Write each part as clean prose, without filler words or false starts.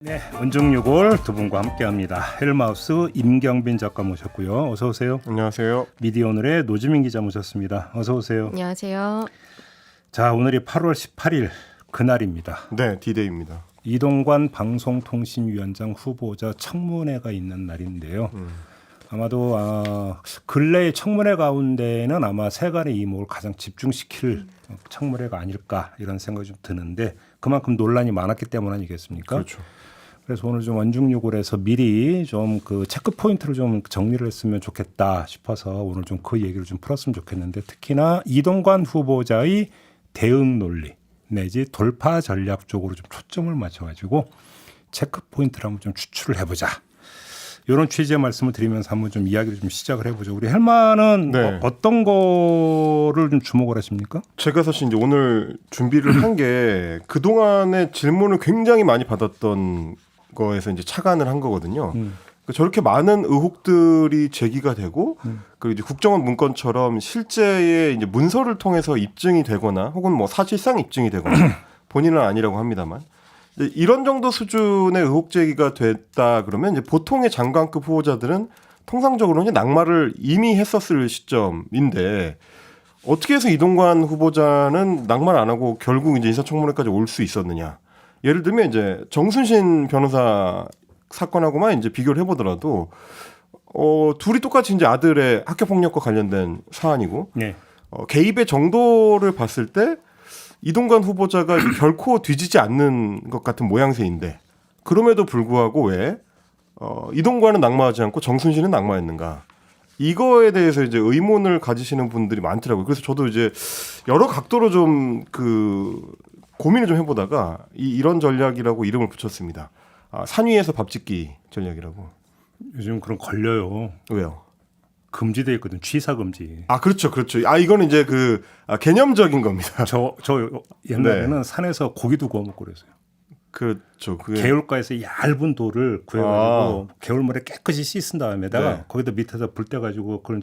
네, 은중유골 두 분과 함께합니다. 헬마우스 임경빈 작가 모셨고요. 어서 오세요. 안녕하세요. 미디어오늘의 노지민 기자 모셨습니다. 어서 오세요. 안녕하세요. 자, 오늘이 8월 18일 그날입니다. 네, D-Day입니다. 이동관 방송통신위원장 후보자 청문회가 있는 날인데요. 아마도 근래의 청문회 가운데는 아마 세간의 이목을 가장 집중시킬 청문회가 아닐까 이런 생각이 좀 드는데 그만큼 논란이 많았기 때문 아니겠습니까? 그렇죠. 그래서 오늘 좀 원중유골에서 미리 좀 그 체크 포인트를 좀 정리를 했으면 좋겠다 싶어서 오늘 좀 그 얘기를 좀 풀었으면 좋겠는데 특히나 이동관 후보자의 대응 논리 내지 돌파 전략 쪽으로 좀 초점을 맞춰가지고 체크 포인트를 한번 좀 추출을 해보자. 이런 취지의 말씀을 드리면서 한번 좀 이야기를 좀 시작을 해보죠. 우리 헬마는 네. 어떤 거를 좀 주목을 하십니까? 제가 사실 이제 오늘 준비를 한 게 그동안에 질문을 굉장히 많이 받았던 거에서 이제 착안을 한 거거든요. 그러니까 저렇게 많은 의혹들이 제기가 되고 그리고 이제 국정원 문건처럼 실제의 이제 문서를 통해서 입증이 되거나 혹은 뭐 사실상 입증이 되거나 본인은 아니라고 합니다만 이런 정도 수준의 의혹 제기가 됐다 그러면 이제 보통의 장관급 후보자들은 통상적으로 이제 낙마를 이미 했었을 시점인데 어떻게 해서 이동관 후보자는 낙마를 안 하고 결국 이제 인사청문회까지 올 수 있었느냐? 예를 들면 이제 정순신 변호사 사건하고만 이제 비교를 해보더라도 둘이 똑같이 이제 아들의 학교 폭력과 관련된 사안이고 네. 개입의 정도를 봤을 때 이동관 후보자가 결코 뒤지지 않는 것 같은 모양새인데 그럼에도 불구하고 왜 이동관은 낙마하지 않고 정순신은 낙마했는가? 이거에 대해서 이제 의문을 가지시는 분들이 많더라고요. 그래서 저도 이제 여러 각도로 좀 고민을 좀 해보다가 이런 전략이라고 이름을 붙였습니다. 산 위에서 밥 짓기 전략이라고. 요즘 그런 걸려요. 왜요? 금지돼 있거든. 취사 금지. 그렇죠, 그렇죠. 이거는 이제 개념적인 겁니다. 저 옛날에는 산에서 고기도 구워 먹고 그랬어요. 그렇죠. 그게 개울가에서 얇은 돌을 구해가지고 개울물에 깨끗이 씻은 다음에다가 네. 거기다 밑에다 불 떼가지고 그런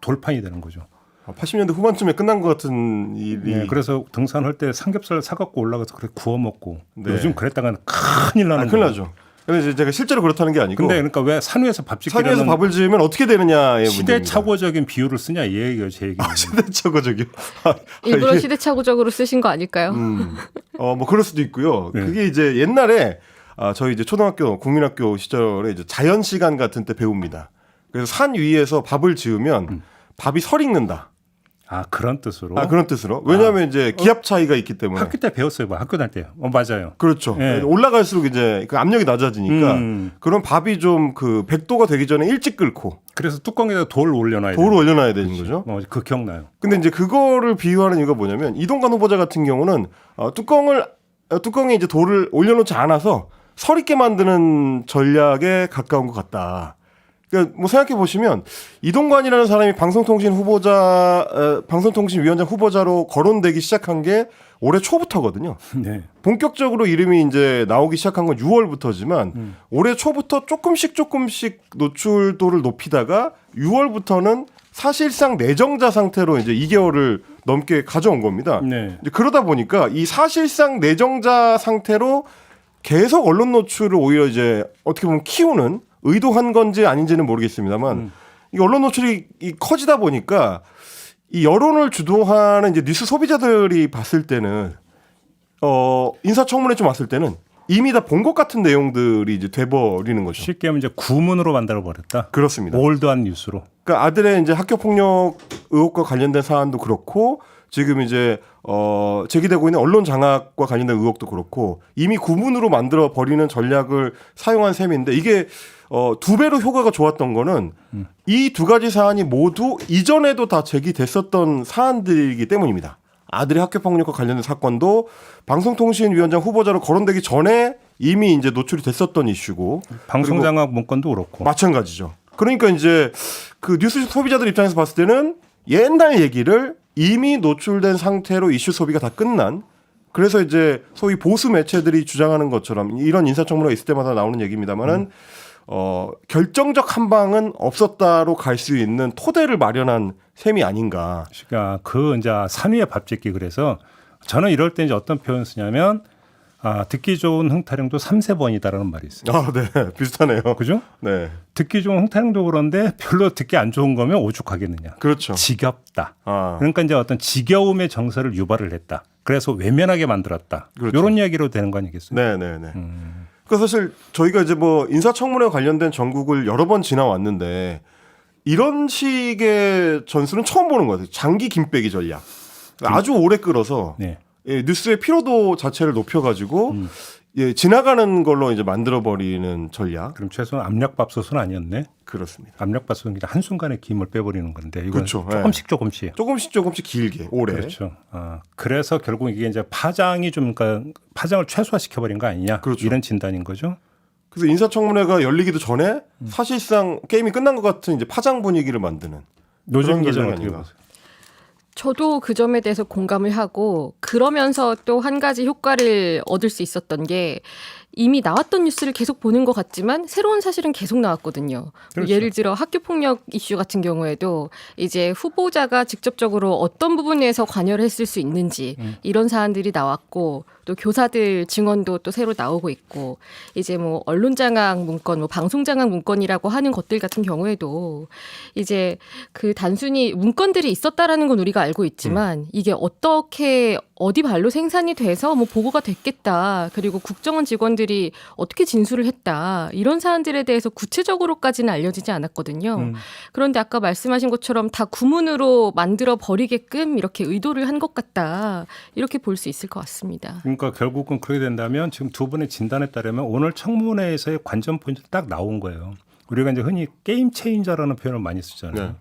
돌판이 되는 거죠. 80년대 후반쯤에 끝난 것 같은 일이. 네, 그래서 등산할 때 삼겹살 사갖고 올라가서 그렇게 구워 먹고 네. 요즘 그랬다가는 큰일 나는 큰일 거예요. 나죠. 그래서 이제 제가 실제로 그렇다는 게 아니고. 근데 그러니까 왜 산 위에서 밥 산 위에서 짓기라는 밥을 지으면 어떻게 되느냐의 문제입니다. 시대착오적인 비유를 쓰냐 이 얘기예요, 제 얘기는. 시대착오적이요. 일부러 이게- 시대착오적으로 쓰신 거 아닐까요? 뭐 그럴 수도 있고요. 네. 그게 이제 옛날에 저희 이제 초등학교 국민학교 시절에 이제 자연 시간 같은 때 배웁니다. 그래서 산 위에서 밥을 지으면 밥이 설익는다. 그런 뜻으로. 그런 뜻으로. 왜냐하면 이제 기압 차이가 있기 때문에. 학교 때 배웠어요, 학교 다닐 때. 맞아요. 그렇죠. 네. 올라갈수록 이제 그 압력이 낮아지니까 그런 밥이 좀 100도가 되기 전에 일찍 끓고 그래서 뚜껑에다 돌 올려놔야 돼요. 돌을 올려놔야 되는 거죠. 그 기억나요. 근데 이제 그거를 비유하는 이유가 뭐냐면 이동관 후보자 같은 경우는 뚜껑에 이제 돌을 올려놓지 않아서 설익게 만드는 전략에 가까운 것 같다. 그러니까 뭐 생각해 보시면 이동관이라는 사람이 방송통신위원장 후보자로 거론되기 시작한 게 올해 초부터거든요. 네. 본격적으로 이름이 이제 나오기 시작한 건 6월부터지만 올해 초부터 조금씩 노출도를 높이다가 6월부터는 사실상 내정자 상태로 이제 2개월을 넘게 가져온 겁니다. 네. 이제 그러다 보니까 이 사실상 내정자 상태로 계속 언론 노출을 오히려 이제 어떻게 보면 키우는 의도한 건지 아닌지는 모르겠습니다만 이 언론 노출이 커지다 보니까 이 여론을 주도하는 이제 뉴스 소비자들이 봤을 때는 인사청문회 좀 왔을 때는 이미 다 본 것 같은 내용들이 이제 돼버리는 거죠. 쉽게 하면 이제 구문으로 만들어 버렸다. 그렇습니다. 올드한 뉴스로. 그러니까 아들의 이제 학교 폭력 의혹과 관련된 사안도 그렇고 지금 이제 제기되고 있는 언론 장악과 관련된 의혹도 그렇고 이미 구문으로 만들어 버리는 전략을 사용한 셈인데 이게 두 배로 효과가 좋았던 거는 이 두 가지 사안이 모두 이전에도 다 제기됐었던 사안들이기 때문입니다. 아들의 학교 폭력과 관련된 사건도 방송통신위원장 후보자로 거론되기 전에 이미 이제 노출이 됐었던 이슈고 방송장악 문건도 그렇고. 마찬가지죠. 그러니까 이제 그 뉴스 소비자들 입장에서 봤을 때는 옛날 얘기를 이미 노출된 상태로 이슈 소비가 다 끝난 그래서 이제 소위 보수 매체들이 주장하는 것처럼 이런 인사청문회가 있을 때마다 나오는 얘기입니다만은 결정적 한 방은 없었다로 갈 수 있는 토대를 마련한 셈이 아닌가. 그러니까 이제 산 위에 밥 짓기 그래서 저는 이럴 때 이제 어떤 표현 쓰냐면 듣기 좋은 흥타령도 3세번이다라는 말이 있어요. 아, 네. 비슷하네요. 그죠? 네. 듣기 좋은 흥타령도 그런데 별로 듣기 안 좋은 거면 오죽하겠느냐. 그렇죠. 지겹다. 아. 그러니까 이제 어떤 지겨움의 정서를 유발을 했다. 그래서 외면하게 만들었다. 그렇죠. 이런 이야기로 되는 거 아니겠어요? 네네네. 그러니까 사실 저희가 이제 뭐 인사청문회 관련된 전국을 여러 번 지나왔는데 이런 식의 전술은 처음 보는 것 같아요. 장기 김빼기 전략. 아주 오래 끌어서 네. 예, 뉴스의 피로도 자체를 높여가지고 예, 지나가는 걸로 이제 만들어버리는 전략. 그럼 최소한 압력밥솥은 아니었네. 그렇습니다. 압력밥솥은 그냥 한순간에 김을 빼버리는 건데 이건 그렇죠. 조금씩 길게 오래. 그렇죠. 그래서 결국 이게 이제 파장이 좀 그러니까 파장을 최소화시켜버린 거 아니냐. 그렇죠. 이런 진단인 거죠. 그래서 인사청문회가 열리기도 전에 사실상 게임이 끝난 것 같은 이제 파장 분위기를 만드는 노정 그런 기자는 전략이 어떻게 아닌가. 보세요? 저도 그 점에 대해서 공감을 하고 그러면서 또 한 가지 효과를 얻을 수 있었던 게 이미 나왔던 뉴스를 계속 보는 것 같지만 새로운 사실은 계속 나왔거든요. 그렇죠. 예를 들어 학교폭력 이슈 같은 경우에도 이제 후보자가 직접적으로 어떤 부분에서 관여를 했을 수 있는지 이런 사안들이 나왔고 또 교사들 증언도 또 새로 나오고 있고 이제 뭐 언론장악 문건, 뭐 방송장악 문건이라고 하는 것들 같은 경우에도 이제 그 단순히 문건들이 있었다라는 건 우리가 알고 있지만 이게 어떻게 어디 발로 생산이 돼서 뭐 보고가 됐겠다. 그리고 국정원 직원들이 어떻게 진술을 했다. 이런 사안들에 대해서 구체적으로까지는 알려지지 않았거든요. 그런데 아까 말씀하신 것처럼 다 구문으로 만들어 버리게끔 이렇게 의도를 한 것 같다. 이렇게 볼 수 있을 것 같습니다. 그러니까 결국은 그렇게 된다면 지금 두 분의 진단에 따르면 오늘 청문회에서의 관전 포인트 딱 나온 거예요. 우리가 이제 흔히 게임 체인저라는 표현을 많이 쓰잖아요. 네.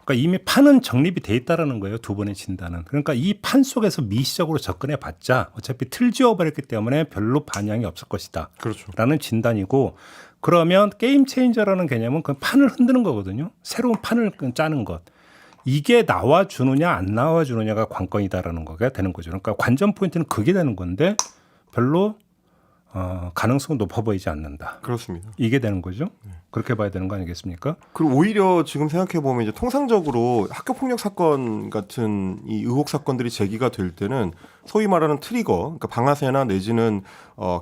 그러니까 이미 판은 정립이 돼 있다라는 거예요. 두 번의 진단은. 그러니까 이 판 속에서 미시적으로 접근해 봤자 어차피 틀 지워버렸기 때문에 별로 반향이 없을 것이다. 그렇죠. 라는 진단이고 그러면 게임 체인저라는 개념은 그 판을 흔드는 거거든요. 새로운 판을 짜는 것. 이게 나와주느냐 안 나와주느냐가 관건이다라는 거가 되는 거죠. 그러니까 관전 포인트는 그게 되는 건데 별로 가능성은 높아 보이지 않는다. 그렇습니다. 이게 되는 거죠. 그렇게 봐야 되는 거 아니겠습니까? 그리고 오히려 지금 생각해 보면 이제 통상적으로 학교 폭력 사건 같은 이 의혹 사건들이 제기가 될 때는 소위 말하는 트리거, 그러니까 방아쇠나 내지는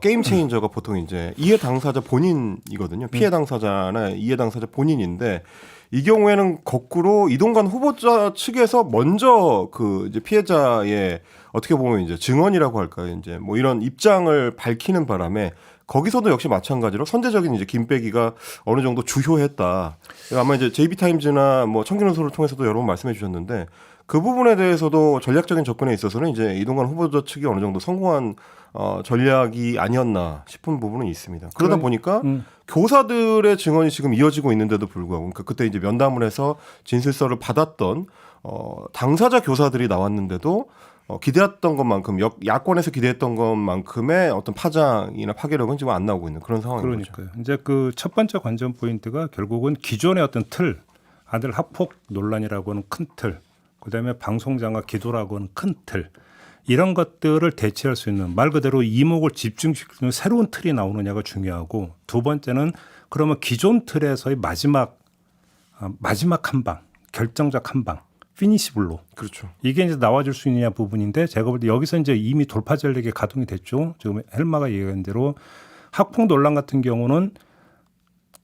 게임 체인저가 보통 이제 이해 당사자 본인이거든요. 피해 당사자나 이해 당사자 본인인데 이 경우에는 거꾸로 이동관 후보자 측에서 먼저 그 이제 피해자의 어떻게 보면 이제 증언이라고 할까요? 이제 뭐 이런 입장을 밝히는 바람에 거기서도 역시 마찬가지로 선제적인 이제 김빼기가 어느 정도 주효했다. 아마 이제 JB타임즈나 뭐 청기노소를 통해서도 여러 번 말씀해 주셨는데 그 부분에 대해서도 전략적인 접근에 있어서는 이제 이동관 후보자 측이 어느 정도 성공한 전략이 아니었나 싶은 부분은 있습니다. 그러다 보니까 교사들의 증언이 지금 이어지고 있는데도 불구하고 그러니까 그때 이제 면담을 해서 진술서를 받았던 당사자 교사들이 나왔는데도 기대했던 것만큼 야권에서 기대했던 것만큼의 어떤 파장이나 파괴력은 지금 안 나오고 있는 그런 상황인 거죠. 그러니까요. 이제 그 첫 번째 관전 포인트가 결국은 기존의 어떤 틀, 아들 학폭 논란이라고 하는 큰 틀, 그다음에 방송장악 기도라고 하는 큰 틀, 이런 것들을 대체할 수 있는 말 그대로 이목을 집중시키는 새로운 틀이 나오느냐가 중요하고 두 번째는 그러면 기존 틀에서의 마지막 한 방, 결정적 한 방, 피니시 블로. 그렇죠. 이게 이제 나와줄 수 있느냐 부분인데 제가 볼 때 여기서 이제 이미 돌파 전략이 가동이 됐죠. 지금 헬마가 얘기한 대로 학폭 논란 같은 경우는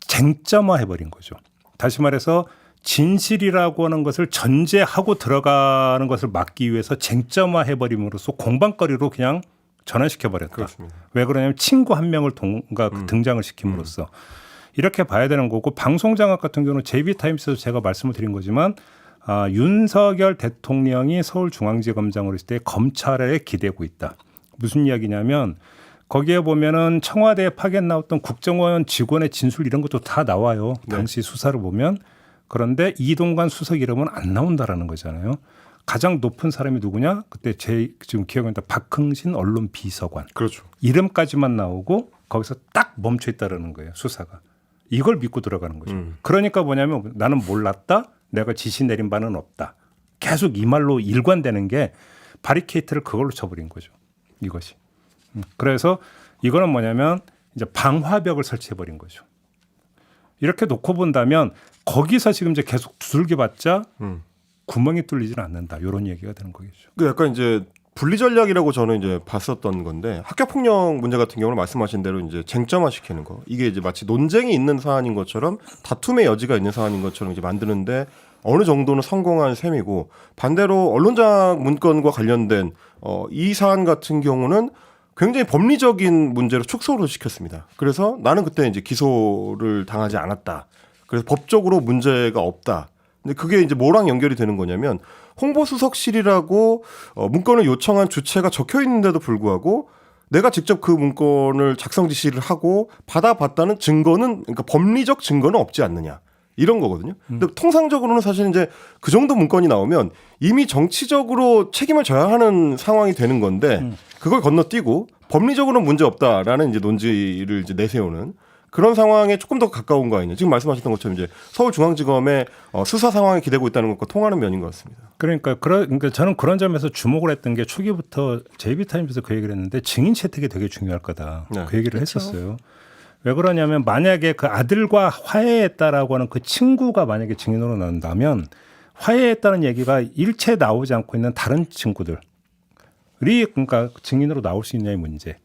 쟁점화해버린 거죠. 다시 말해서 진실이라고 하는 것을 전제하고 들어가는 것을 막기 위해서 쟁점화해버림으로써 공방거리로 그냥 전환시켜버렸다. 그렇습니다. 왜 그러냐면 친구 한 명을 등장을 시킴으로써 이렇게 봐야 되는 거고 방송장악 같은 경우는 JB타임스에서 제가 말씀을 드린 거지만 윤석열 대통령이 서울중앙지검장으로 있을 때 검찰에 기대고 있다. 무슨 이야기냐면 거기에 보면은 청와대에 파견 나왔던 국정원 직원의 진술 이런 것도 다 나와요. 당시 수사를 보면. 그런데 이동관 수석 이름은 안 나온다라는 거잖아요. 가장 높은 사람이 누구냐? 그때 지금 기억합니다. 박흥신 언론 비서관. 그렇죠. 이름까지만 나오고 거기서 딱 멈춰 있다라는 거예요. 수사가. 이걸 믿고 들어가는 거죠. 그러니까 뭐냐면 나는 몰랐다. 내가 지시 내린 바는 없다. 계속 이 말로 일관되는 게 바리케이트를 그걸로 쳐버린 거죠. 이것이. 그래서 이거는 뭐냐면 이제 방화벽을 설치해버린 거죠. 이렇게 놓고 본다면 거기서 지금 이제 계속 두들겨봤자 구멍이 뚫리지는 않는다. 이런 얘기가 되는 거겠죠. 그 약간 이제 분리 전략이라고 저는 이제 봤었던 건데 학교 폭력 문제 같은 경우는 말씀하신 대로 이제 쟁점화시키는 거 이게 이제 마치 논쟁이 있는 사안인 것처럼 다툼의 여지가 있는 사안인 것처럼 이제 만드는데 어느 정도는 성공한 셈이고 반대로 언론장 문건과 관련된 이 사안 같은 경우는 굉장히 법리적인 문제로 축소를 시켰습니다. 그래서 나는 그때 이제 기소를 당하지 않았다. 그래서 법적으로 문제가 없다. 근데 그게 이제 뭐랑 연결이 되는 거냐면 홍보수석실이라고 문건을 요청한 주체가 적혀 있는데도 불구하고 내가 직접 그 문건을 작성 지시를 하고 받아봤다는 증거는 그러니까 법리적 증거는 없지 않느냐. 이런 거거든요. 근데 통상적으로는 사실 이제 그 정도 문건이 나오면 이미 정치적으로 책임을 져야 하는 상황이 되는 건데 그걸 건너뛰고 법리적으로는 문제 없다라는 이제 논지를 이제 내세우는 그런 상황에 조금 더 가까운 거 아니냐. 지금 말씀하셨던 것처럼 이제 서울중앙지검의 수사 상황에 기대고 있다는 것과 통하는 면인 것 같습니다. 그러니까 저는 그런 점에서 주목을 했던 게 초기부터 JB타임즈에서 그 얘기를 했는데 증인 채택이 되게 중요할 거다. 네. 그 얘기를 그렇죠. 했었어요. 왜 그러냐면 만약에 그 아들과 화해했다라고 하는 그 친구가 만약에 증인으로 나온다면 화해했다는 얘기가 일체 나오지 않고 있는 다른 친구들이 그러니까 증인으로 나올 수 있냐의 문제.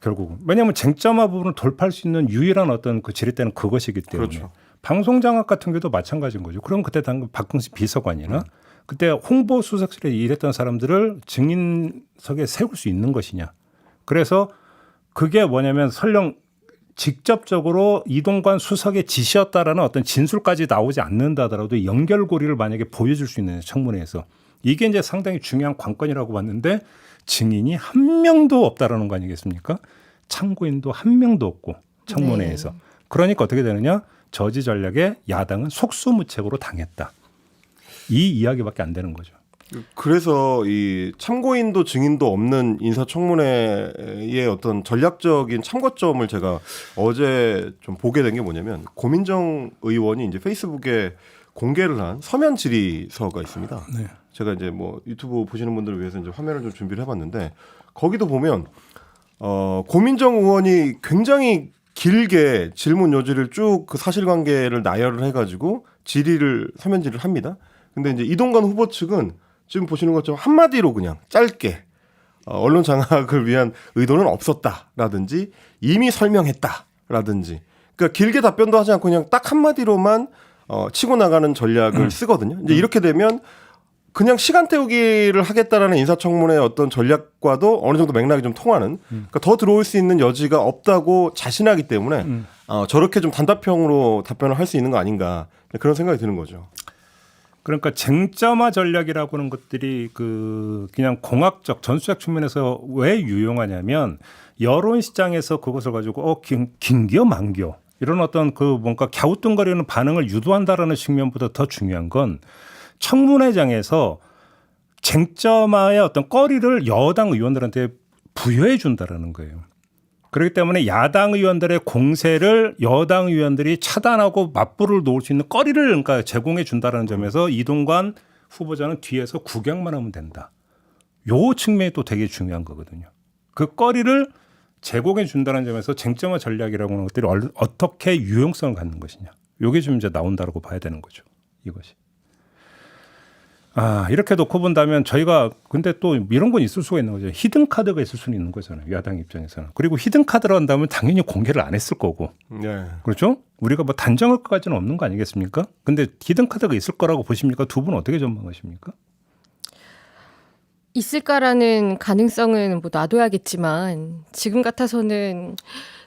결국은 왜냐하면 쟁점화 부분을 돌파할 수 있는 유일한 어떤 그 지렛대는 그것이기 때문에 그렇죠. 방송장악 같은 경우도 마찬가지인 거죠. 그럼 그때 당시 박흥식 비서관이나 그때 홍보수석실에 일했던 사람들을 증인석에 세울 수 있는 것이냐. 그래서 그게 뭐냐면 설령 직접적으로 이동관 수석의 지시였다라는 어떤 진술까지 나오지 않는다 하더라도 연결고리를 만약에 보여줄 수 있는 청문회에서 이게 이제 상당히 중요한 관건이라고 봤는데 증인이 한 명도 없다라는 거 아니겠습니까? 참고인도 한 명도 없고 청문회에서. 네. 그러니까 어떻게 되느냐? 저지 전략에 야당은 속수무책으로 당했다. 이 이야기밖에 안 되는 거죠. 그래서 이 참고인도 증인도 없는 인사청문회의 어떤 전략적인 참고점을 제가 어제 좀 보게 된 게 뭐냐면 고민정 의원이 이제 페이스북에 공개를 한 서면 질의서가 있습니다. 네. 제가 이제 뭐 유튜브 보시는 분들을 위해서 이제 화면을 좀 준비를 해봤는데 거기도 보면 고민정 의원이 굉장히 길게 질문 요지를 쭉 그 사실관계를 나열을 해가지고 서면 질의를 합니다. 근데 이제 이동관 후보 측은 지금 보시는 것처럼 한마디로 그냥 짧게 언론 장악을 위한 의도는 없었다라든지 이미 설명했다라든지 그러니까 길게 답변도 하지 않고 그냥 딱 한마디로만 치고 나가는 전략을 쓰거든요. 이제 이렇게 되면 그냥 시간 태우기를 하겠다라는 인사청문회의 어떤 전략과도 어느 정도 맥락이 좀 통하는 그러니까 더 들어올 수 있는 여지가 없다고 자신하기 때문에 저렇게 좀 단답형으로 답변을 할 수 있는 거 아닌가 그런 생각이 드는 거죠. 그러니까 쟁점화 전략이라고 하는 것들이 그냥 공학적 전술적 측면에서 왜 유용하냐면 여론 시장에서 그것을 가지고 긴겨 만겨 이런 어떤 그 뭔가 갸우뚱거리는 반응을 유도한다라는 측면보다 더 중요한 건 청문회장에서 쟁점화의 어떤 거리를 여당 의원들한테 부여해 준다라는 거예요. 그렇기 때문에 야당 의원들의 공세를 여당 의원들이 차단하고 맞불을 놓을 수 있는 거리를 그러니까 제공해 준다는 점에서 이동관 후보자는 뒤에서 구경만 하면 된다. 요 측면이 또 되게 중요한 거거든요. 그 거리를 제공해 준다는 점에서 쟁점화 전략이라고 하는 것들이 어떻게 유용성을 갖는 것이냐. 요게 좀 이제 나온다고 봐야 되는 거죠. 이것이. 이렇게 놓고 본다면 저희가 근데 또 이런 건 있을 수가 있는 거죠. 히든 카드가 있을 수는 있는 거잖아요. 야당 입장에서는. 그리고 히든 카드로 한다면 당연히 공개를 안 했을 거고. 네. 그렇죠? 우리가 뭐 단정할 것까지는 없는 거 아니겠습니까? 근데 히든 카드가 있을 거라고 보십니까? 두 분은 어떻게 전망하십니까? 있을까라는 가능성은 뭐 놔둬야겠지만 지금 같아서는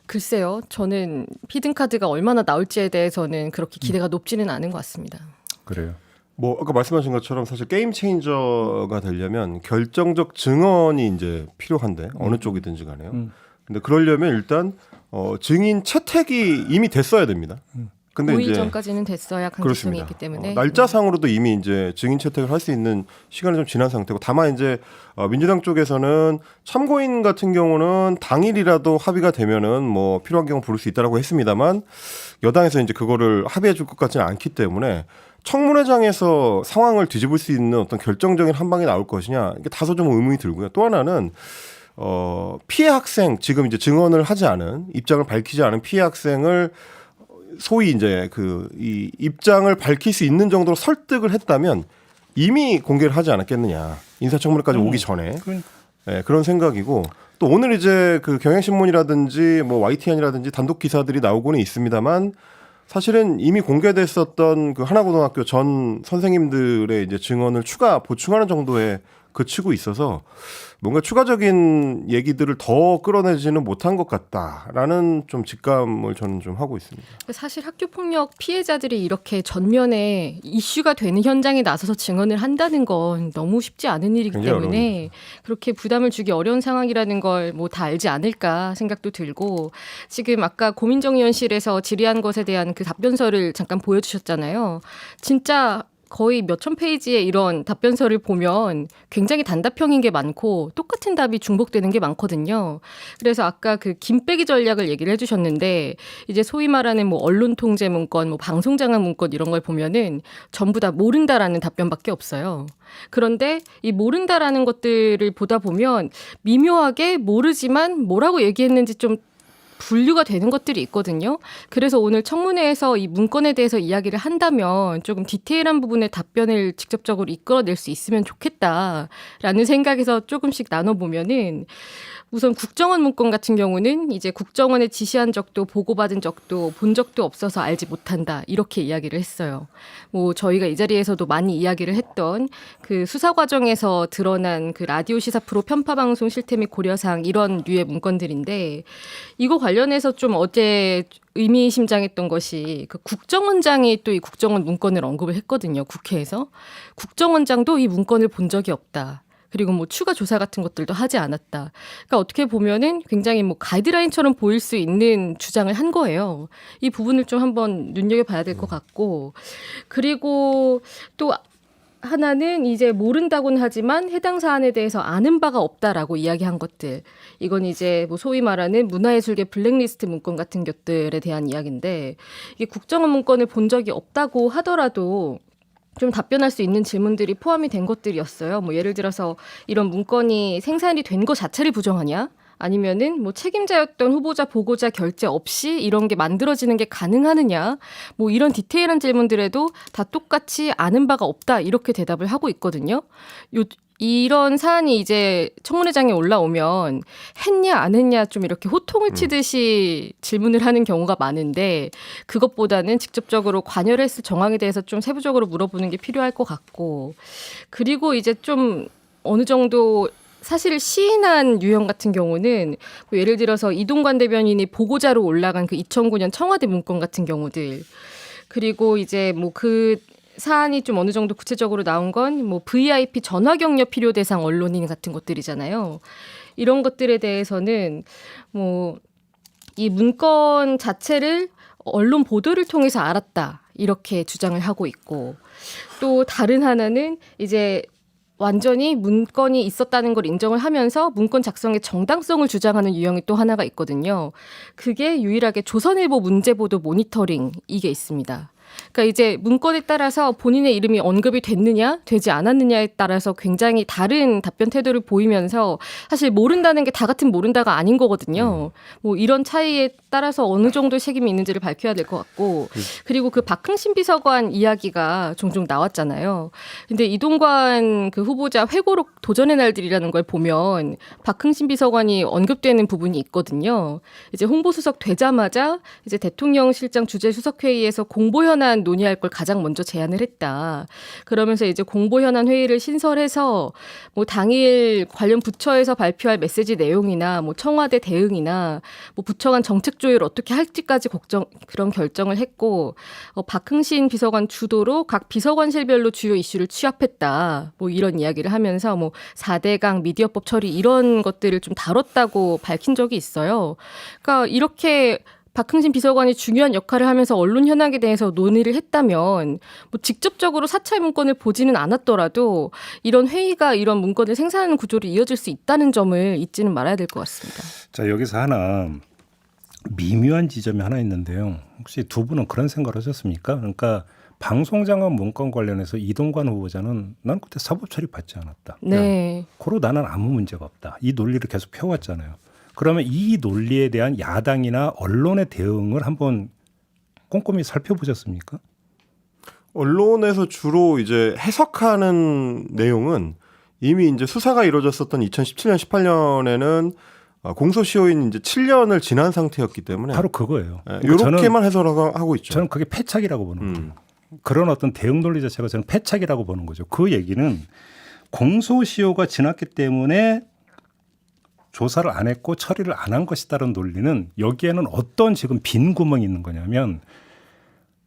글쎄요. 저는 히든 카드가 얼마나 나올지에 대해서는 그렇게 기대가 높지는 않은 것 같습니다. 그래요. 뭐 아까 말씀하신 것처럼 사실 게임 체인저가 되려면 결정적 증언이 이제 필요한데 어느 쪽이든지 간에요. 근데 그러려면 일단 증인 채택이 이미 됐어야 됩니다. 근데 5일 이제 전까지는 됐어야 강제성이 그렇습니다. 있기 때문에 날짜상으로도 이미 이제 증인 채택을 할 수 있는 시간이 좀 지난 상태고 다만 이제 민주당 쪽에서는 참고인 같은 경우는 당일이라도 합의가 되면은 뭐 필요한 경우 부를 수 있다라고 했습니다만 여당에서 이제 그거를 합의해 줄 것 같지는 않기 때문에 청문회장에서 상황을 뒤집을 수 있는 어떤 결정적인 한 방이 나올 것이냐 이게 다소 좀 의문이 들고요. 또 하나는 피해 학생 지금 이제 증언을 하지 않은 입장을 밝히지 않은 피해 학생을 소위 이제 이 입장을 밝힐 수 있는 정도로 설득을 했다면 이미 공개를 하지 않았겠느냐. 인사청문회까지 오기 전에. 네, 그런 생각이고 또 오늘 이제 그 경향신문이라든지 뭐 YTN이라든지 단독 기사들이 나오고는 있습니다만 사실은 이미 공개됐었던 그 하나고등학교 전 선생님들의 이제 증언을 추가 보충하는 정도에 그치고 있어서 뭔가 추가적인 얘기들을 더 끌어내지는 못한 것 같다라는 좀 직감을 저는 좀 하고 있습니다. 사실 학교폭력 피해자들이 이렇게 전면에 이슈가 되는 현장에 나서서 증언을 한다는 건 너무 쉽지 않은 일이기 때문에 그렇게 부담을 주기 어려운 상황이라는 걸 뭐 다 알지 않을까 생각도 들고 지금 아까 고민정의원실에서 질의한 것에 대한 그 답변서를 잠깐 보여주셨잖아요. 진짜 거의 몇천 페이지의 이런 답변서를 보면 굉장히 단답형인 게 많고 똑같은 답이 중복되는 게 많거든요. 그래서 아까 그 김빼기 전략을 얘기를 해주셨는데 이제 소위 말하는 뭐 언론 통제 문건, 뭐 방송 장악 문건 이런 걸 보면은 전부 다 모른다라는 답변밖에 없어요. 그런데 이 모른다라는 것들을 보다 보면 미묘하게 모르지만 뭐라고 얘기했는지 좀 분류가 되는 것들이 있거든요. 그래서 오늘 청문회에서 이 문건에 대해서 이야기를 한다면 조금 디테일한 부분의 답변을 직접적으로 이끌어낼 수 있으면 좋겠다라는 생각에서 조금씩 나눠보면은 우선 국정원 문건 같은 경우는 이제 국정원에 지시한 적도 보고받은 적도 본 적도 없어서 알지 못한다 이렇게 이야기를 했어요. 뭐 저희가 이 자리에서도 많이 이야기를 했던 그 수사 과정에서 드러난 그 라디오 시사 프로 편파 방송 실태 및 고려사항 이런 류의 문건들인데 이거 관련해서 좀 어제 의미심장했던 것이 그 국정원장이 또 이 국정원 문건을 언급을 했거든요. 국회에서 국정원장도 이 문건을 본 적이 없다. 그리고 뭐 추가 조사 같은 것들도 하지 않았다. 그러니까 어떻게 보면은 굉장히 뭐 가이드라인처럼 보일 수 있는 주장을 한 거예요. 이 부분을 좀 한번 눈여겨봐야 될 것 같고 그리고 또 하나는 이제 모른다고는 하지만 해당 사안에 대해서 아는 바가 없다라고 이야기한 것들. 이건 이제 뭐 소위 말하는 문화예술계 블랙리스트 문건 같은 것들에 대한 이야기인데 이게 국정원 문건을 본 적이 없다고 하더라도 좀 답변할 수 있는 질문들이 포함이 된 것들이었어요. 뭐 예를 들어서 이런 문건이 생산이 된 것 자체를 부정하냐? 아니면은 뭐 책임자였던 후보자 보고자 결재 없이 이런 게 만들어지는 게 가능하느냐? 뭐 이런 디테일한 질문들에도 다 똑같이 아는 바가 없다 이렇게 대답을 하고 있거든요. 이런 사안이 이제 청문회장에 올라오면 했냐 안 했냐 좀 이렇게 호통을 치듯이 질문을 하는 경우가 많은데 그것보다는 직접적으로 관여를 했을 정황에 대해서 좀 세부적으로 물어보는 게 필요할 것 같고 그리고 이제 좀 어느 정도 사실을 시인한 유형 같은 경우는 뭐 예를 들어서 이동관 대변인이 보고자로 올라간 그 2009년 청와대 문건 같은 경우들 그리고 이제 뭐 그 사안이 좀 어느 정도 구체적으로 나온 건 뭐 VIP 전화 격려 필요 대상 언론인 같은 것들이잖아요. 이런 것들에 대해서는 뭐 이 문건 자체를 언론 보도를 통해서 알았다 이렇게 주장을 하고 있고 또 다른 하나는 이제 완전히 문건이 있었다는 걸 인정을 하면서 문건 작성의 정당성을 주장하는 유형이 또 하나가 있거든요. 그게 유일하게 조선일보 문제보도 모니터링 이게 있습니다. 그러니까 이제 문건에 따라서 본인의 이름이 언급이 됐느냐 되지 않았느냐에 따라서 굉장히 다른 답변 태도를 보이면서 사실 모른다는 게 다 같은 모른다가 아닌 거거든요. 뭐 이런 차이에 따라서 어느 정도 책임이 있는지를 밝혀야 될 것 같고 그리고 그 박흥신 비서관 이야기가 종종 나왔잖아요. 근데 이동관 그 후보자 회고록 도전의 날들이라는 걸 보면 박흥신 비서관이 언급되는 부분이 있거든요. 이제 홍보수석 되자마자 이제 대통령실장 주재수석회의에서 공보 현안 논의할 걸 가장 먼저 제안을 했다. 그러면서 이제 공보 현안 회의를 신설해서 뭐 당일 관련 부처에서 발표할 메시지 내용이나 뭐 청와대 대응이나 뭐 부처 간 정책 조율을 어떻게 할지까지 그런 결정을 했고 박흥신 비서관 주도로 각 비서관실별로 주요 이슈를 취합했다. 뭐 이런 이야기를 하면서 뭐 4대강 미디어법 처리 이런 것들을 좀 다뤘다고 밝힌 적이 있어요. 그러니까 이렇게 박흥신 비서관이 중요한 역할을 하면서 언론 현황에 대해서 논의를 했다면 뭐 직접적으로 사찰 문건을 보지는 않았더라도 이런 회의가 이런 문건을 생산하는 구조로 이어질 수 있다는 점을 잊지는 말아야 될 것 같습니다. 자, 여기서 하나 미묘한 지점이 하나 있는데요. 혹시 두 분은 그런 생각을 하셨습니까? 그러니까 방송장악 문건 관련해서 이동관 후보자는 난 그때 사법 처리 받지 않았다. 네. 고로 나는 아무 문제가 없다. 이 논리를 계속 펴왔잖아요. 그러면 이 논리에 대한 야당이나 언론의 대응을 한번 꼼꼼히 살펴보셨습니까? 언론에서 주로 이제 해석하는 내용은 이미 이제 수사가 이루어졌었던 2017년, 18년에는 공소시효인 이제 7년을 지난 상태였기 때문에 바로 그거예요. 이렇게만 해석하고 있죠. 저는 그게 패착이라고 보는 거예요. 그런 어떤 대응 논리 자체가 저는 패착이라고 보는 거죠. 그 얘기는 공소시효가 지났기 때문에 조사를 안 했고 처리를 안 한 것이다라는 논리는 여기에는 어떤 지금 빈 구멍이 있는 거냐면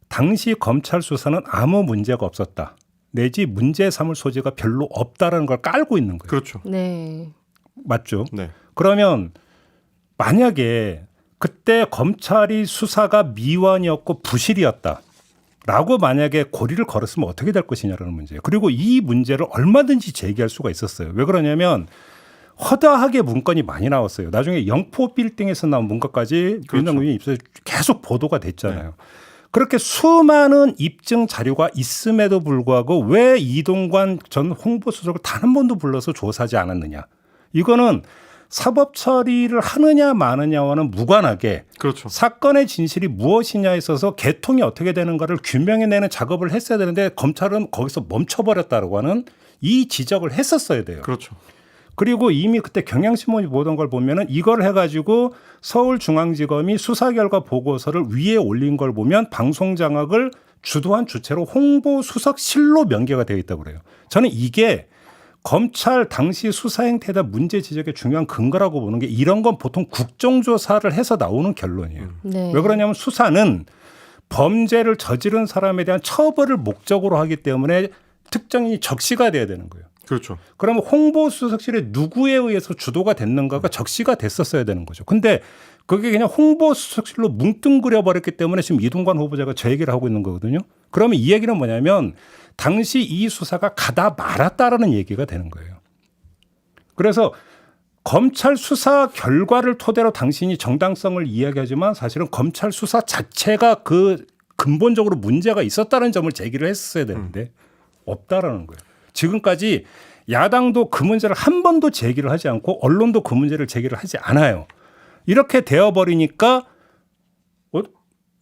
당시 검찰 수사는 아무 문제가 없었다. 내지 문제 삼을 소지가 별로 없다라는 걸 깔고 있는 거예요. 그렇죠. 네. 맞죠? 네. 그러면 만약에 그때 검찰이 수사가 미완이었고 부실이었다. 라고 만약에 고리를 걸었으면 어떻게 될 것이냐라는 문제예요. 그리고 이 문제를 얼마든지 제기할 수가 있었어요. 왜 그러냐면 허다하게 문건이 많이 나왔어요. 나중에 영포 빌딩에서 나온 문건까지 윤석열 의원이 입수해 계속 보도가 됐잖아요. 네. 그렇게 수많은 입증 자료가 있음에도 불구하고 왜 이동관 전 홍보수석을 단 한 번도 불러서 조사하지 않았느냐. 이거는 사법 처리를 하느냐 마느냐와는 무관하게 그렇죠. 사건의 진실이 무엇이냐에 있어서 개통이 어떻게 되는가를 규명해내는 작업을 했어야 되는데 검찰은 거기서 멈춰버렸다고 하는 이 지적을 했었어야 돼요. 그렇죠. 그리고 이미 그때 경향신문이 보던 걸 보면은 이걸 해가지고 서울중앙지검이 수사 결과 보고서를 위에 올린 걸 보면 방송 장악을 주도한 주체로 홍보수석실로 명기가 되어 있다고 그래요. 저는 이게 검찰 당시 수사 행태에다 문제 지적의 중요한 근거라고 보는 게 이런 건 보통 국정조사를 해서 나오는 결론이에요. 네. 왜 그러냐면 수사는 범죄를 저지른 사람에 대한 처벌을 목적으로 하기 때문에 특정인이 적시가 돼야 되는 거예요. 그렇죠. 그러면 홍보수석실에 누구에 의해서 주도가 됐는가가 적시가 됐었어야 되는 거죠. 근데 그게 그냥 홍보수석실로 뭉뚱그려 버렸기 때문에 지금 이동관 후보자가 저 얘기를 하고 있는 거거든요. 그러면 이 얘기는 뭐냐면 당시 이 수사가 가다 말았다라는 얘기가 되는 거예요. 그래서 검찰 수사 결과를 토대로 당신이 정당성을 이야기하지만 사실은 검찰 수사 자체가 그 근본적으로 문제가 있었다는 점을 제기를 했어야 되는데 없다라는 거예요. 지금까지 야당도 그 문제를 한 번도 제기를 하지 않고 언론도 그 문제를 제기를 하지 않아요. 이렇게 되어버리니까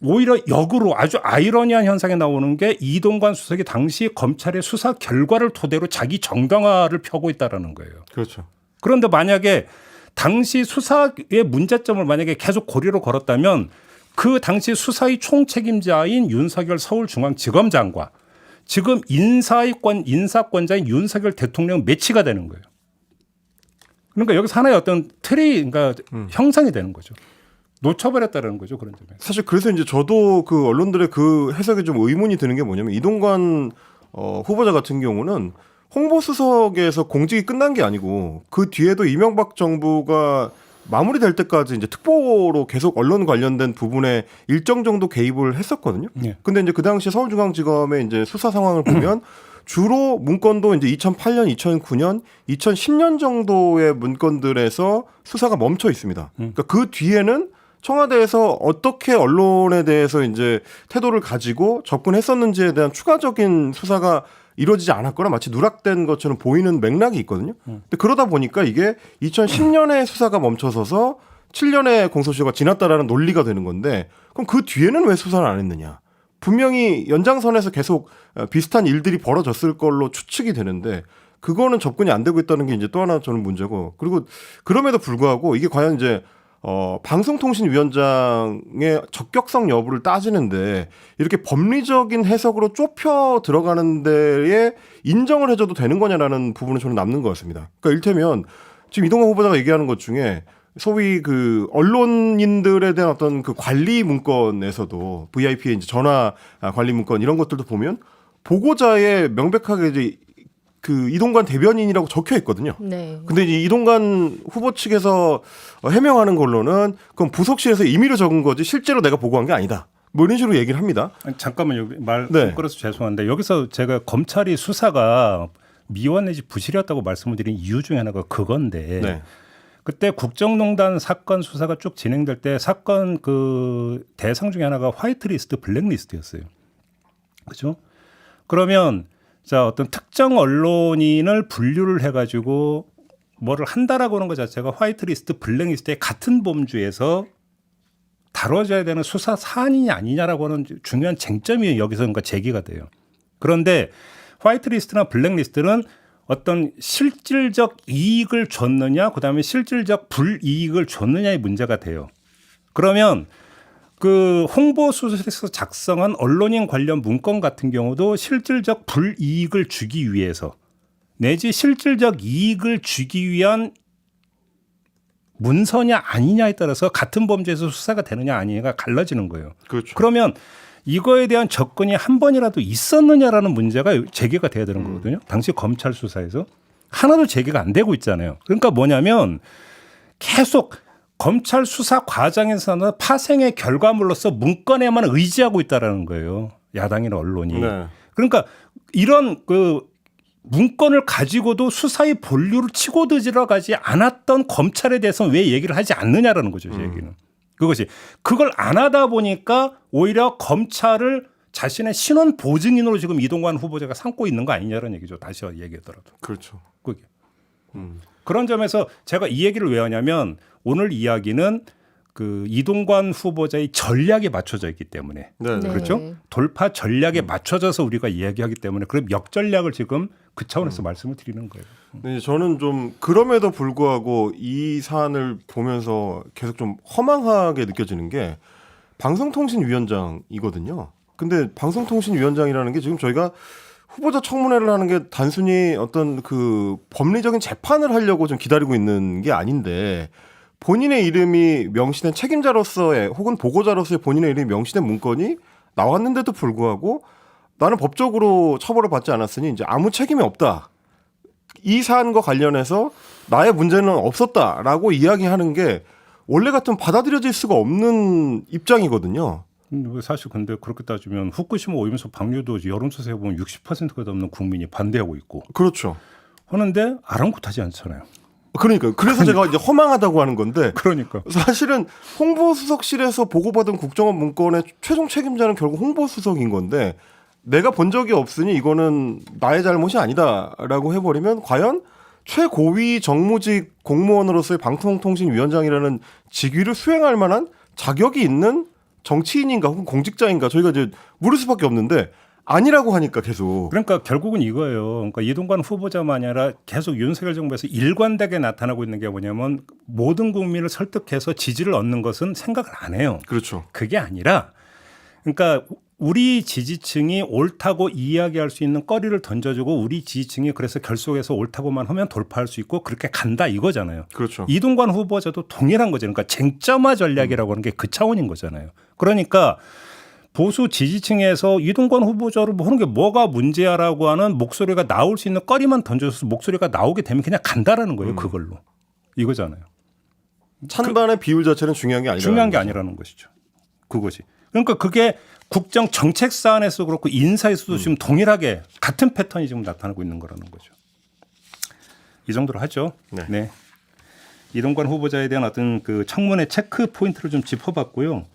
오히려 역으로 아주 아이러니한 현상이 나오는 게 이동관 수석이 당시 검찰의 수사 결과를 토대로 자기 정당화를 펴고 있다는 거예요. 그렇죠. 그런데 만약에 당시 수사의 문제점을 만약에 계속 고리로 걸었다면 그 당시 수사의 총책임자인 윤석열 서울중앙지검장과 지금 인사권자인 윤석열 대통령 매치가 되는 거예요. 그러니까 여기서 하나의 어떤 틀이 그러니까 형성이 되는 거죠. 놓쳐버렸다는 거죠. 그런 점에서. 사실 그래서 이제 저도 그 언론들의 그 해석에 좀 의문이 드는 게 뭐냐면 이동관 후보자 같은 경우는 홍보수석에서 공직이 끝난 게 아니고 그 뒤에도 이명박 정부가 마무리될 때까지 이제 특보로 계속 언론 관련된 부분에 일정 정도 개입을 했었거든요. 네. 근데 이제 그 당시 서울중앙지검의 이제 수사 상황을 보면 주로 문건도 이제 2008년, 2009년, 2010년 정도의 문건들에서 수사가 멈춰 있습니다. 그러니까 그 뒤에는 청와대에서 어떻게 언론에 대해서 이제 태도를 가지고 접근했었는지에 대한 추가적인 수사가 이루어지지 않았거나 마치 누락된 것처럼 보이는 맥락이 있거든요. 근데 그러다 보니까 이게 2010년에 수사가 멈춰서서 7년의 공소시효가 지났다라는 논리가 되는 건데 그럼 그 뒤에는 왜 수사를 안 했느냐? 분명히 연장선에서 계속 비슷한 일들이 벌어졌을 걸로 추측이 되는데 그거는 접근이 안 되고 있다는 게 이제 또 하나 저는 문제고 그리고 그럼에도 불구하고 이게 과연 이제 방송통신위원장의 적격성 여부를 따지는데 이렇게 법리적인 해석으로 좁혀 들어가는 데에 인정을 해줘도 되는 거냐라는 부분은 저는 남는 것 같습니다. 그러니까 일테면 지금 이동관 후보자가 얘기하는 것 중에 소위 그 언론인들에 대한 어떤 그 관리 문건에서도 VIP의 이제 전화 관리 문건 이런 것들도 보면 보고자에 명백하게 이제 그 이동관 대변인이라고 적혀 있거든요. 네. 근데 이제 이동관 후보 측에서 해명하는 걸로는 그건 부속실에서 임의로 적은 거지 실제로 내가 보고한 게 아니다. 뭐 이런 식으로 얘기를 합니다. 아니, 잠깐만요. 말 네. 끌어서 죄송한데 여기서 제가 검찰이 수사가 미완 내지 부실이었다고 말씀을 드린 이유 중에 하나가 그건데 네. 그때 국정농단 사건 수사가 쭉 진행될 때 사건 그 대상 중에 하나가 화이트리스트, 블랙리스트였어요. 그렇죠? 그러면 자 어떤 특정 언론인을 분류를 해가지고 뭐를 한다라고 하는 것 자체가 화이트리스트, 블랙리스트의 같은 범주에서 다뤄져야 되는 수사 사안이냐 아니냐라고 하는 중요한 쟁점이 여기서 그러니까 제기가 돼요. 그런데 화이트리스트나 블랙리스트는 어떤 실질적 이익을 줬느냐, 그다음에 실질적 불이익을 줬느냐의 문제가 돼요. 그러면 그 홍보수석에서 작성한 언론인 관련 문건 같은 경우도 실질적 불이익을 주기 위해서 내지 실질적 이익을 주기 위한 문서냐 아니냐에 따라서 같은 범죄에서 수사가 되느냐 아니냐가 갈라지는 거예요. 그렇죠. 그러면 이거에 대한 접근이 한 번이라도 있었느냐라는 문제가 제기가 돼야 되는 거거든요. 당시 검찰 수사에서 하나도 제기가 안 되고 있잖아요. 그러니까 뭐냐면 계속 검찰 수사 과정에서는 파생의 결과물로서 문건에만 의지하고 있다라는 거예요. 야당이나 언론이. 네. 그러니까 이런 그 문건을 가지고도 수사의 본류를 치고 들어가지 않았던 검찰에 대해서는 왜 얘기를 하지 않느냐라는 거죠. 제 얘기는. 그것이 그걸 안 하다 보니까 오히려 검찰을 자신의 신원 보증인으로 지금 이동관 후보자가 삼고 있는 거 아니냐라는 얘기죠. 다시 얘기하더라도. 그렇죠. 그게. 그런 점에서 제가 이 얘기를 왜 하냐면 오늘 이야기는 그 이동관 후보자의 전략에 맞춰져 있기 때문에 네. 네. 그렇죠? 돌파 전략에 맞춰져서 우리가 이야기하기 때문에 그럼 역전략을 지금 그 차원에서 말씀을 드리는 거예요. 네, 저는 좀 그럼에도 불구하고 이 사안을 보면서 계속 좀 허망하게 느껴지는 게 방송통신위원장이거든요. 근데 방송통신위원장이라는 게 지금 저희가 후보자 청문회를 하는 게 단순히 어떤 그 법리적인 재판을 하려고 좀 기다리고 있는 게 아닌데 본인의 이름이 명시된 책임자로서의 혹은 보고자로서의 본인의 이름이 명시된 문건이 나왔는데도 불구하고 나는 법적으로 처벌을 받지 않았으니 이제 아무 책임이 없다. 이 사안과 관련해서 나의 문제는 없었다라고 이야기하는 게 원래 같으면 받아들여질 수가 없는 입장이거든요. 사실 근데 그렇게 따지면 후쿠시마 오염수 방류도 여론조사에 보면 60%가 넘는 국민이 반대하고 있고 그렇죠. 하는데 아랑곳하지 않잖아요. 그러니까요. 그래서 제가 이제 허망하다고 하는 건데 그러니까. 사실은 홍보수석실에서 보고받은 국정원 문건의 최종 책임자는 결국 홍보수석인 건데 내가 본 적이 없으니 이거는 나의 잘못이 아니다라고 해버리면 과연 최고위 정무직 공무원으로서의 방송통신위원장이라는 직위를 수행할 만한 자격이 있는 정치인인가 혹은 공직자인가 저희가 이제 물을 수밖에 없는데 아니라고 하니까 계속. 그러니까 결국은 이거예요. 그러니까 이동관 후보자만이 아니라 계속 윤석열 정부에서 일관되게 나타나고 있는 게 뭐냐면 모든 국민을 설득해서 지지를 얻는 것은 생각을 안 해요. 그렇죠. 그게 아니라 그러니까 우리 지지층이 옳다고 이야기할 수 있는 거리를 던져주고 우리 지지층이 그래서 결속해서 옳다고만 하면 돌파할 수 있고 그렇게 간다 이거잖아요. 그렇죠. 이동관 후보자도 동일한 거죠. 그러니까 쟁점화 전략이라고 하는 게 그 차원인 거잖아요. 그러니까 보수 지지층에서 이동관 후보자를 하는 게 뭐가 문제야라고 하는 목소리가 나올 수 있는 거리만 던져서 목소리가 나오게 되면 그냥 간다라는 거예요. 그걸로. 이거잖아요. 찬반의 비율 자체는 중요한 게 아니라. 중요한 게 아니라는 것이죠. 그것이. 그러니까 그게 국정 정책 사안에서 그렇고 인사에서도 지금 동일하게 같은 패턴이 지금 나타나고 있는 거라는 거죠. 이 정도로 하죠. 네. 네. 이동관 후보자에 대한 어떤 그 청문회 체크 포인트를 좀 짚어봤고요.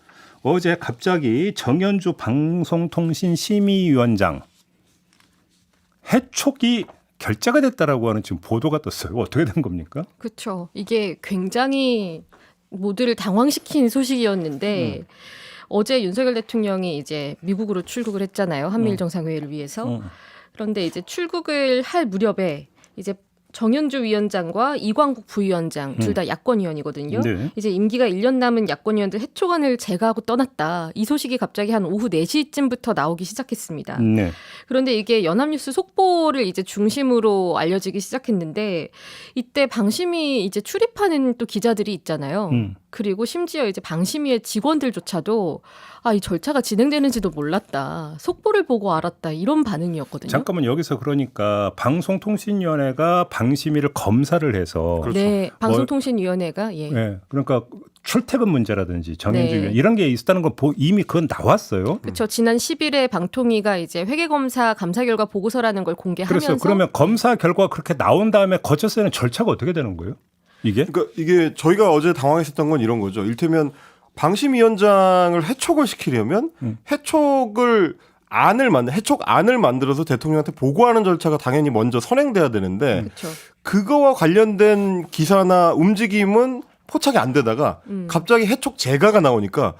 어제 갑자기 정연주 방송통신심의위원장 해촉이 결재가 됐다라고 하는 지금 보도가 떴어요. 어떻게 된 겁니까? 그렇죠. 이게 굉장히 모두를 당황시킨 소식이었는데 어제 윤석열 대통령이 이제 미국으로 출국을 했잖아요. 한미일 정상회의를 위해서. 그런데 이제 출국을 할 무렵에 이제 정연주 위원장과 이광국 부위원장 둘 다 야권위원이거든요. 네. 이제 임기가 1년 남은 야권위원들 해촉안을 제거하고 떠났다. 이 소식이 갑자기 한 오후 4시쯤부터 나오기 시작했습니다. 네. 그런데 이게 연합뉴스 속보를 이제 중심으로 알려지기 시작했는데 이때 방심위 이제 출입하는 또 기자들이 있잖아요. 그리고 심지어 이제 방심위의 직원들조차도 이 절차가 진행되는지도 몰랐다. 속보를 보고 알았다. 이런 반응이었거든요. 잠깐만 여기서 그러니까 방송통신위원회가 방심위를 검사를 해서 그렇죠. 네, 방송통신위원회가 예. 네, 그러니까 출퇴근 문제라든지 정연주 네. 위원 이런 게 있다는 건 이미 그건 나왔어요. 그렇죠. 지난 10일에 방통위가 이제 회계검사 감사 결과 보고서라는 걸 공개하면서 그래서 그러면 검사 결과가 그렇게 나온 다음에 거쳐서 는 절차가 어떻게 되는 거예요? 이게? 그러니까 이게 저희가 어제 당황했었던 건 이런 거죠. 일테면 방심위원장을 해촉을 시키려면 해촉 안을 만들어서 대통령한테 보고하는 절차가 당연히 먼저 선행돼야 되는데 그렇죠. 그거와 관련된 기사나 움직임은 포착이 안 되다가 갑자기 해촉 재가가 나오니까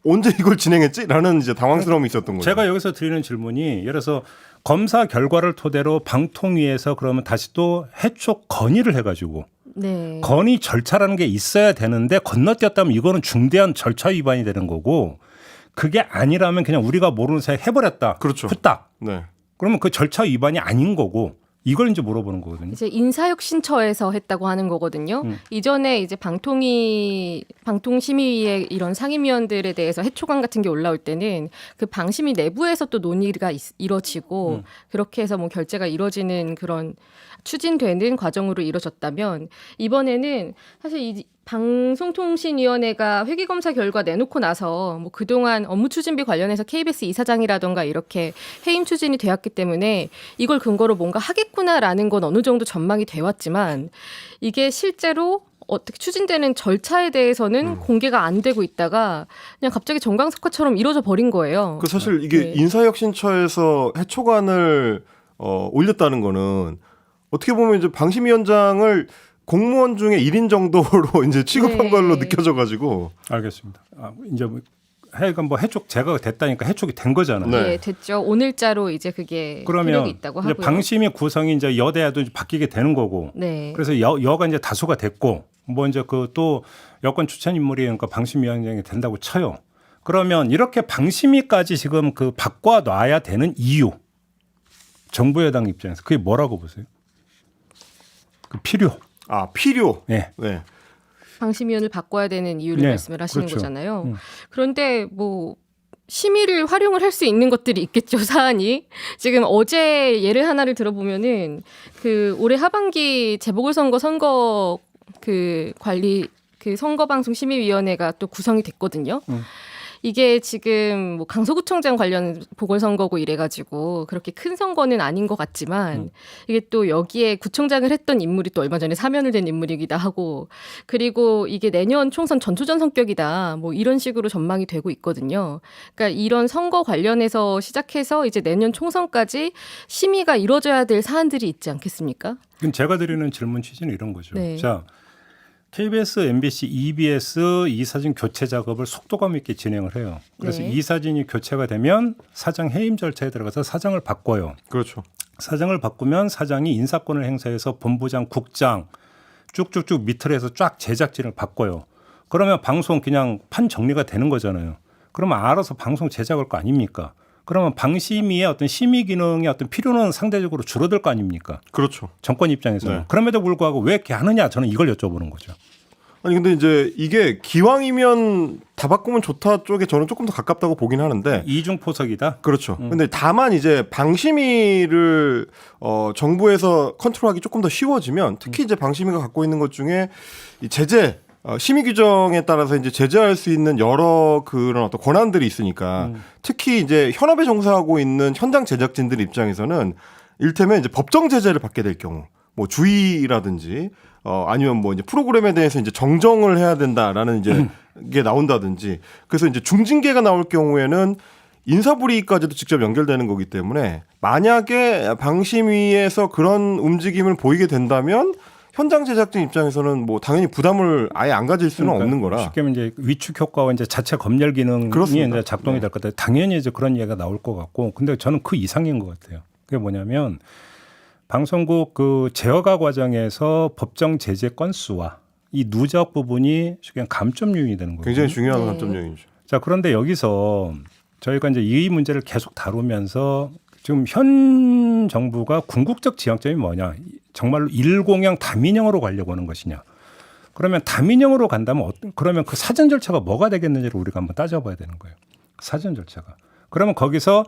언제 이걸 진행했지?라는 이제 당황스러움이 있었던 거죠. 제가 여기서 드리는 질문이 예를 들어서 검사 결과를 토대로 방통위에서 그러면 다시 또 해촉 건의를 해가지고 네. 건의 절차라는 게 있어야 되는데 건너뛰었다면 이거는 중대한 절차 위반이 되는 거고 그게 아니라면 그냥 우리가 모르는 사이에 해버렸다. 그렇죠. 후딱. 네. 그러면 그 절차 위반이 아닌 거고 이걸 이제 물어보는 거거든요. 이제 인사혁신처에서 했다고 하는 거거든요. 이전에 이제 방통심의위의 이런 상임위원들에 대해서 해촉안 같은 게 올라올 때는 그 방심위 내부에서 또 논의가 이뤄지고 그렇게 해서 뭐 결재가 이뤄지는 그런 추진되는 과정으로 이뤄졌다면 이번에는 사실 이 방송통신위원회가 회계검사 결과 내놓고 나서 뭐 그동안 업무 추진비 관련해서 KBS 이사장이라던가 이렇게 해임 추진이 되었기 때문에 이걸 근거로 뭔가 하겠구나라는 건 어느 정도 전망이 되었지만 이게 실제로 어떻게 추진되는 절차에 대해서는 공개가 안 되고 있다가 그냥 갑자기 정광석화처럼 이루어져 버린 거예요. 그 사실 이게 네. 인사혁신처에서 해촉안을 올렸다는 거는 어떻게 보면 이제 방심위원장을 공무원 중에 1인 정도로 이제 취급한 네. 걸로 느껴져가지고. 알겠습니다. 이제 뭐 하여간 뭐 해촉 제거가 됐다니까 해촉이 된 거잖아요. 네. 네, 됐죠. 오늘자로 이제 그게 그러면 효력이 있다고 이제 하고요. 방심위 구성이 이제 여대야도 이제 바뀌게 되는 거고. 네. 그래서 여가 이제 다수가 됐고 뭐 이제 그 또 여권 추천 인물이 그러니까 방심위원장이 된다고 쳐요. 그러면 이렇게 방심위까지 지금 그 바꿔 놔야 되는 이유 정부 여당 입장에서 그게 뭐라고 보세요? 그 필요. 필요. 네. 네. 방심위원을 바꿔야 되는 이유를 네, 말씀을 하시는 그렇죠. 거잖아요. 그런데 뭐 심의를 활용을 할 수 있는 것들이 있겠죠, 사안이. 지금 어제 예를 하나를 들어보면은 그 올해 하반기 재보궐선거 선거 그 관리 그 선거방송심의위원회가 또 구성이 됐거든요. 이게 지금 뭐 강서구청장 관련 보궐선거고 이래가지고 그렇게 큰 선거는 아닌 것 같지만 이게 또 여기에 구청장을 했던 인물이 또 얼마 전에 사면을 된 인물이기도 하고 그리고 이게 내년 총선 전초전 성격이다 뭐 이런 식으로 전망이 되고 있거든요. 그러니까 이런 선거 관련해서 시작해서 이제 내년 총선까지 심의가 이루어져야 될 사안들이 있지 않겠습니까? 그럼 제가 드리는 질문 취지는 이런 거죠. 네. 자, KBS, MBC, EBS 이사진 교체 작업을 속도감 있게 진행을 해요. 그래서 네. 이사진이 교체가 되면 사장 해임 절차에 들어가서 사장을 바꿔요. 그렇죠. 사장을 바꾸면 사장이 인사권을 행사해서 본부장, 국장 쭉쭉쭉 밑으로 해서 쫙 제작진을 바꿔요. 그러면 방송 그냥 판 정리가 되는 거잖아요. 그러면 알아서 방송 제작할 거 아닙니까? 그러면 방심위의 어떤 심의 기능의 어떤 필요는 상대적으로 줄어들 거 아닙니까? 그렇죠. 정권 입장에서는. 네. 그럼에도 불구하고 왜 이렇게 하느냐 저는 이걸 여쭤보는 거죠. 아니 근데 이제 이게 기왕이면 다 바꾸면 좋다 쪽에 저는 조금 더 가깝다고 보긴 하는데 이중포석이다. 그렇죠. 근데 다만 이제 방심위를 정부에서 컨트롤하기 조금 더 쉬워지면 특히 이제 방심위가 갖고 있는 것 중에 이 제재 심의 규정에 따라서 이제 제재할 수 있는 여러 그런 어떤 권한들이 있으니까 특히 이제 현업에 종사하고 있는 현장 제작진들 입장에서는 일테면 이제 법정 제재를 받게 될 경우 뭐 주의라든지 아니면 뭐 이제 프로그램에 대해서 이제 정정을 해야 된다라는 이제 게 나온다든지 그래서 이제 중징계가 나올 경우에는 인사불이익까지도 직접 연결되는 거기 때문에 만약에 방심위에서 그런 움직임을 보이게 된다면 현장 제작진 입장에서는 뭐 당연히 부담을 아예 안 가질 수는 없는 거라. 쉽게 말하면 이제 위축 효과와 이제 자체 검열 기능이 그렇습니다. 이제 작동이 될 거다. 당연히 이제 그런 얘기가 나올 것 같고, 근데 저는 그 이상인 것 같아요. 그게 뭐냐면 방송국 그 제어가 과정에서 법정 제재 건수와 이 누적 부분이 그냥 감점 요인이 되는 거예요. 굉장히 중요한 네. 관점 요인이죠. 자, 그런데 여기서 저희가 이제 이 문제를 계속 다루면서 지금 현 정부가 궁극적 지향점이 뭐냐? 정말로 일공형 다민형으로 가려고 하는 것이냐? 그러면 다민형으로 간다면 그러면 그 사전 절차가 뭐가 되겠는지를 우리가 한번 따져봐야 되는 거예요. 사전 절차가. 그러면 거기서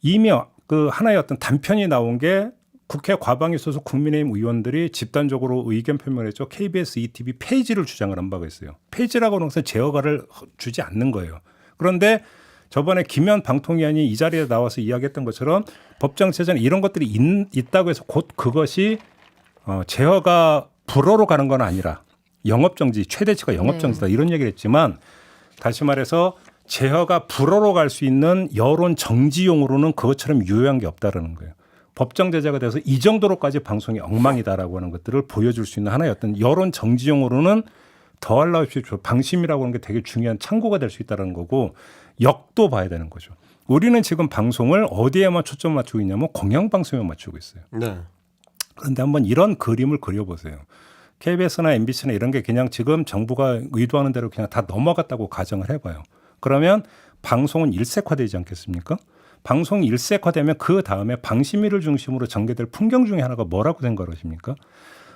이미 그 하나의 어떤 단편이 나온 게 국회 과방위 소속 국민의힘 의원들이 집단적으로 의견 표명을 했죠. KBS, ETV 폐지를 주장을 한 바가 있어요. 폐지라고 하는 것은 제어가를 주지 않는 거예요. 그런데 저번에 김현 방통위원이 이 자리에 나와서 이야기했던 것처럼 법정 제재는 이런 것들이 있다고 해서 곧 그것이 제어가 불허로 가는 건 아니라 영업정지, 최대치가 영업정지다 이런 얘기를 했지만 다시 말해서 제어가 불허로 갈 수 있는 여론 정지용으로는 그것처럼 유효한 게 없다라는 거예요. 법정 제재가 돼서 이 정도로까지 방송이 엉망이다라고 하는 것들을 보여줄 수 있는 하나의 어떤 여론 정지용으로는 더할 나위 없이 방심이라고 하는 게 되게 중요한 참고가 될 수 있다는 거고 역도 봐야 되는 거죠. 우리는 지금 방송을 어디에만 초점 맞추고 있냐면 공영방송에 맞추고 있어요. 네. 그런데 한번 이런 그림을 그려보세요. KBS나 MBC나 이런 게 그냥 지금 정부가 의도하는 대로 그냥 다 넘어갔다고 가정을 해봐요. 그러면 방송은 일색화되지 않겠습니까? 방송이 일색화되면 그 다음에 방심위를 중심으로 전개될 풍경 중에 하나가 뭐라고 생각하십니까?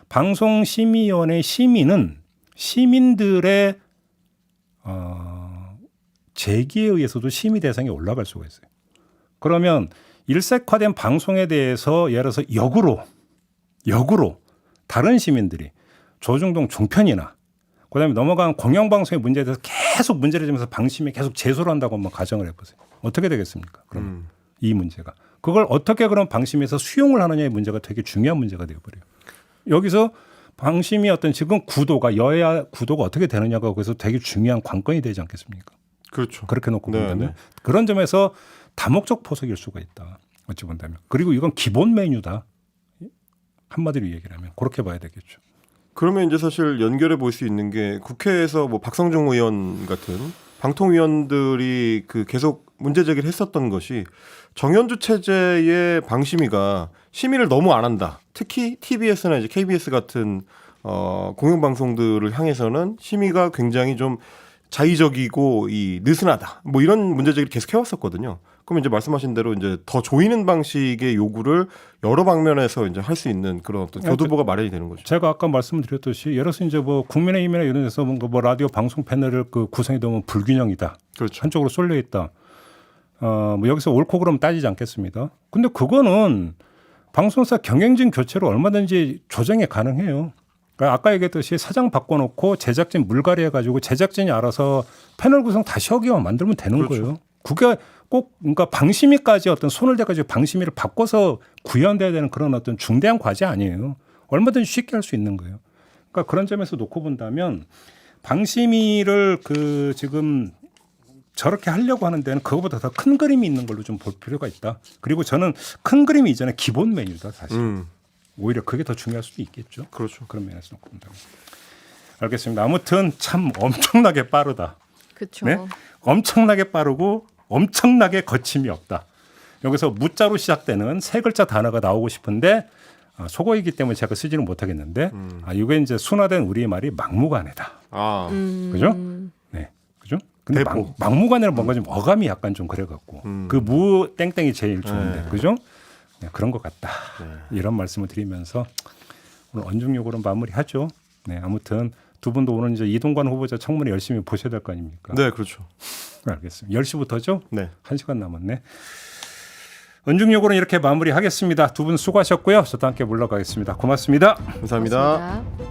방송심의위원회 심의는 시민들의 제기에 의해서도 심의 대상에 올라갈 수가 있어요. 그러면 일색화된 방송에 대해서 예를 들어서 역으로 다른 시민들이 조중동 종편이나 그다음에 넘어간 공영방송의 문제에 대해서 계속 문제를 지면서 방심에 계속 제소를 한다고 한번 가정을 해보세요. 어떻게 되겠습니까? 그럼 이 문제가 그걸 어떻게 그럼 방심에서 수용을 하느냐의 문제가 되게 중요한 문제가 되어버려요. 여기서 방심이 어떤 지금 구도가 여야 구도가 어떻게 되느냐가 그래서 되게 중요한 관건이 되지 않겠습니까? 그렇죠. 그렇게 놓고 네, 본다면 네. 그런 점에서 다목적 포석일 수가 있다. 어찌 본다면. 그리고 이건 기본 메뉴다. 한마디로 얘기를 하면 그렇게 봐야 되겠죠. 그러면 이제 사실 연결해 볼 수 있는 게 국회에서 뭐 박성중 의원 같은 방통위원들이 그 계속 문제 제기를 했었던 것이 정현주 체제의 방심위가 심의를 너무 안 한다. 특히 TBS나 이제 KBS 같은 공영방송들을 향해서는 심의가 굉장히 좀 자의적이고 느슨하다. 뭐 이런 문제 제기를 계속 해왔었거든요. 그럼 이제 말씀하신 대로 이제 더 조이는 방식의 요구를 여러 방면에서 이제 할 수 있는 그런 어떤 교두보가 마련이 되는 거죠. 제가 아까 말씀드렸듯이 예를 들어서 이제 뭐 국민의힘이나 이런 데서 뭐 라디오 방송 패널을 그 구성이 되면 불균형이다. 그렇죠. 한쪽으로 쏠려 있다. 뭐 여기서 옳고 그름 따지지 않겠습니다. 근데 그거는 방송사 경영진 교체로 얼마든지 조정이 가능해요. 그러니까 아까 얘기했듯이 사장 바꿔놓고 제작진 물갈이 해가지고 제작진이 알아서 패널 구성 다시 하기만 만들면 되는 그렇죠. 거예요. 그게 꼭 그러니까 방심위까지 어떤 손을 대가지고 방심위를 바꿔서 구현돼야 되는 그런 어떤 중대한 과제 아니에요. 얼마든지 쉽게 할 수 있는 거예요. 그러니까 그런 점에서 놓고 본다면 방심위를 그 지금 저렇게 하려고 하는 데는 그거보다 더 큰 그림이 있는 걸로 좀 볼 필요가 있다. 그리고 저는 큰 그림이 이전에 기본 메뉴다 사실. 오히려 그게 더 중요할 수도 있겠죠. 그렇죠. 그런 면에서 놓고 본다면. 알겠습니다. 아무튼 참 엄청나게 빠르다. 그렇죠. 네? 엄청나게 빠르고 엄청나게 거침이 없다. 여기서 무자로 시작되는 세 글자 단어가 나오고 싶은데 속어이기 때문에 제가 쓰지는 못하겠는데 이게 이제 순화된 우리의 말이 막무가내다. 그죠? 네, 그죠? 근데 대포. 막무가내는 뭔가 좀 어감이 약간 좀 그래갖고 그 무 땡땡이 제일 좋은데, 그죠? 네, 그런 것 같다. 이런 말씀을 드리면서 오늘 언중요구로 마무리하죠. 네, 아무튼 두 분도 오늘 이제 이동관 후보자 청문회 열심히 보셔야 될 거 아닙니까? 네, 그렇죠. 알겠습니다. 10시부터죠? 네. 1시간 남았네. 언중요구는 이렇게 마무리하겠습니다. 두 분 수고하셨고요. 저도 함께 물러가겠습니다. 고맙습니다. 감사합니다. 고맙습니다.